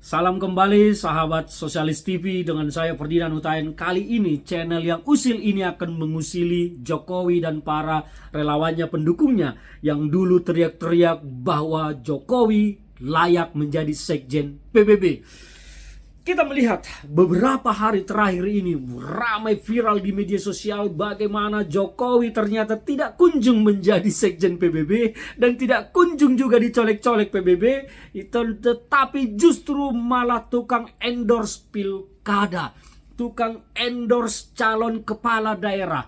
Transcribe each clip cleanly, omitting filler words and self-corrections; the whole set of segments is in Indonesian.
Salam kembali sahabat Sosialis TV dengan saya Ferdinand Hutain. Kali ini channel yang usil ini akan mengusili Jokowi dan para relawannya pendukungnya yang dulu teriak-teriak bahwa Jokowi layak menjadi sekjen PBB. Kita melihat beberapa hari terakhir ini ramai viral di media sosial bagaimana Jokowi ternyata tidak kunjung menjadi sekjen PBB dan tidak kunjung juga dicolek-colek PBB, tetapi justru malah tukang endorse pilkada, tukang endorse calon kepala daerah.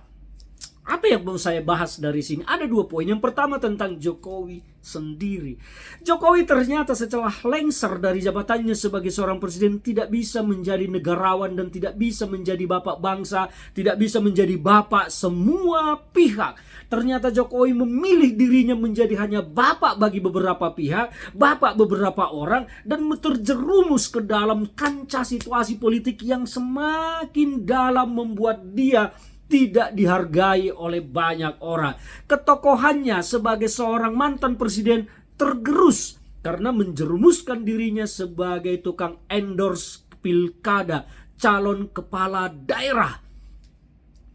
Apa yang mau saya bahas dari sini? Ada dua poin. Yang pertama tentang Jokowi sendiri. Jokowi ternyata setelah lengser dari jabatannya sebagai seorang presiden tidak bisa menjadi negarawan dan tidak bisa menjadi bapak bangsa, tidak bisa menjadi bapak semua pihak. Ternyata Jokowi memilih dirinya menjadi hanya bapak bagi beberapa pihak, bapak beberapa orang, dan terjerumus ke dalam kancah situasi politik yang semakin dalam membuat dia tidak dihargai oleh banyak orang. Ketokohannya sebagai seorang mantan presiden tergerus karena menjerumuskan dirinya sebagai tukang endorse pilkada, calon kepala daerah.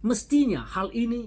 Mestinya hal ini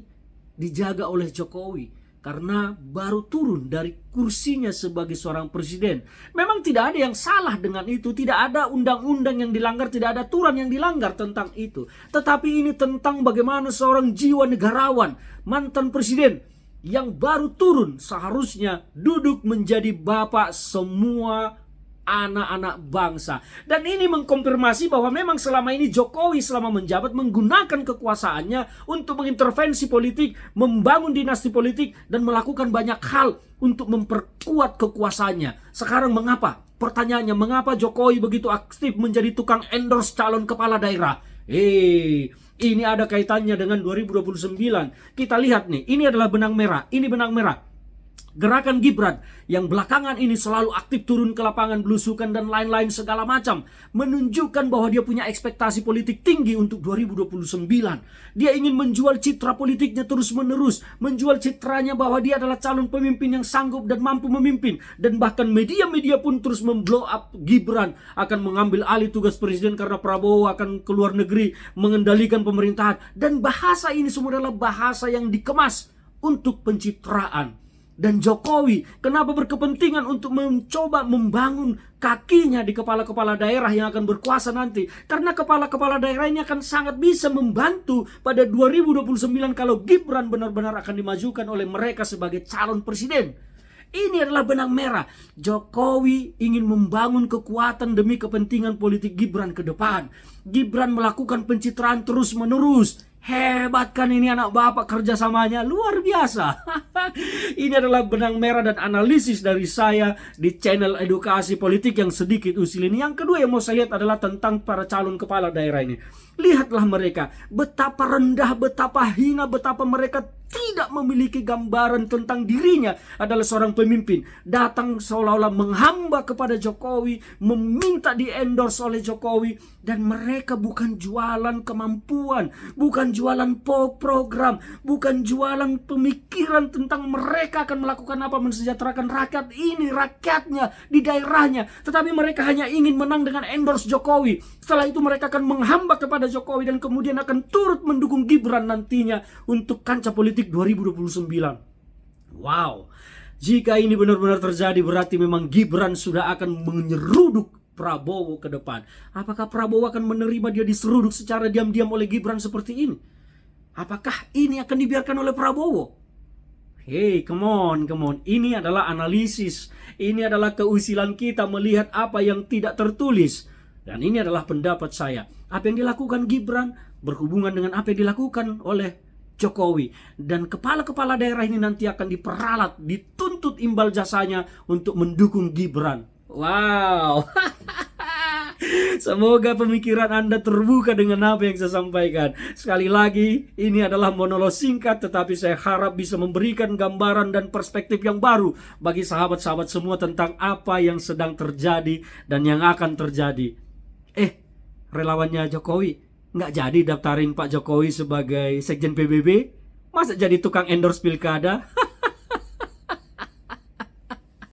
dijaga oleh Jokowi karena baru turun dari kursinya sebagai seorang presiden. Memang tidak ada yang salah dengan itu, tidak ada undang-undang yang dilanggar, tidak ada aturan yang dilanggar tentang itu. Tetapi ini tentang bagaimana seorang jiwa negarawan, mantan presiden yang baru turun seharusnya duduk menjadi bapak semua anak-anak bangsa. Dan ini mengkonfirmasi bahwa memang selama ini Jokowi selama menjabat menggunakan kekuasaannya untuk mengintervensi politik, membangun dinasti politik, dan melakukan banyak hal untuk memperkuat kekuasaannya. Sekarang mengapa? Pertanyaannya, mengapa Jokowi begitu aktif menjadi tukang endorse calon kepala daerah? Ini ada kaitannya dengan 2029. Kita lihat nih, ini adalah benang merah, ini benang merah. Gerakan Gibran yang belakangan ini selalu aktif turun ke lapangan, belusukan dan lain-lain segala macam, menunjukkan bahwa dia punya ekspektasi politik tinggi untuk 2029. Dia ingin menjual citra politiknya terus menerus, menjual citranya bahwa dia adalah calon pemimpin yang sanggup dan mampu memimpin. Dan bahkan media-media pun terus memblow up Gibran akan mengambil alih tugas presiden karena Prabowo akan ke luar negeri mengendalikan pemerintahan. Dan bahasa ini semua adalah bahasa yang dikemas untuk pencitraan. Dan Jokowi kenapa berkepentingan untuk mencoba membangun kakinya di kepala-kepala daerah yang akan berkuasa nanti? Karena kepala-kepala daerah ini akan sangat bisa membantu pada 2029 kalau Gibran benar-benar akan dimajukan oleh mereka sebagai calon presiden. Ini adalah benang merah. Jokowi ingin membangun kekuatan demi kepentingan politik Gibran ke depan. Gibran melakukan pencitraan terus-menerus. Hebat kan ini anak bapak, kerjasamanya luar biasa. Ini adalah benang merah dan analisis dari saya di channel edukasi politik yang sedikit usil ini. Yang kedua yang mau saya lihat adalah tentang para calon kepala daerah ini. Lihatlah mereka, betapa rendah, betapa hina, betapa mereka tidak memiliki gambaran tentang dirinya adalah seorang pemimpin. Datang seolah-olah menghamba kepada Jokowi, meminta di-endorse oleh Jokowi. Dan mereka bukan jualan kemampuan, bukan jualan program, bukan jualan pemikiran tentang mereka akan melakukan apa, mensejahterakan rakyat ini, rakyatnya, di daerahnya. Tetapi mereka hanya ingin menang dengan endorse Jokowi. Setelah itu mereka akan menghamba kepada Jokowi dan kemudian akan turut mendukung Gibran nantinya untuk kancah politik 2029. Wow, jika ini benar-benar terjadi berarti memang Gibran sudah akan menyeruduk Prabowo ke depan. Apakah Prabowo akan menerima dia diseruduk secara diam-diam oleh Gibran seperti ini? Apakah ini akan dibiarkan oleh Prabowo? Hey, come on. Ini adalah analisis. Ini adalah keusilan kita melihat apa yang tidak tertulis. Dan ini adalah pendapat saya. Apa yang dilakukan Gibran berhubungan dengan apa yang dilakukan oleh Jokowi. Dan kepala-kepala daerah ini nanti akan diperalat, dituntut imbal jasanya untuk mendukung Gibran. Wow. Semoga pemikiran Anda terbuka dengan apa yang saya sampaikan. Sekali lagi, ini adalah monolog singkat, tetapi saya harap bisa memberikan gambaran dan perspektif yang baru bagi sahabat-sahabat semua tentang apa yang sedang terjadi dan yang akan terjadi. Relawannya Jokowi nggak jadi daftarin Pak Jokowi sebagai sekjen PBB? Masa jadi tukang endorse pilkada?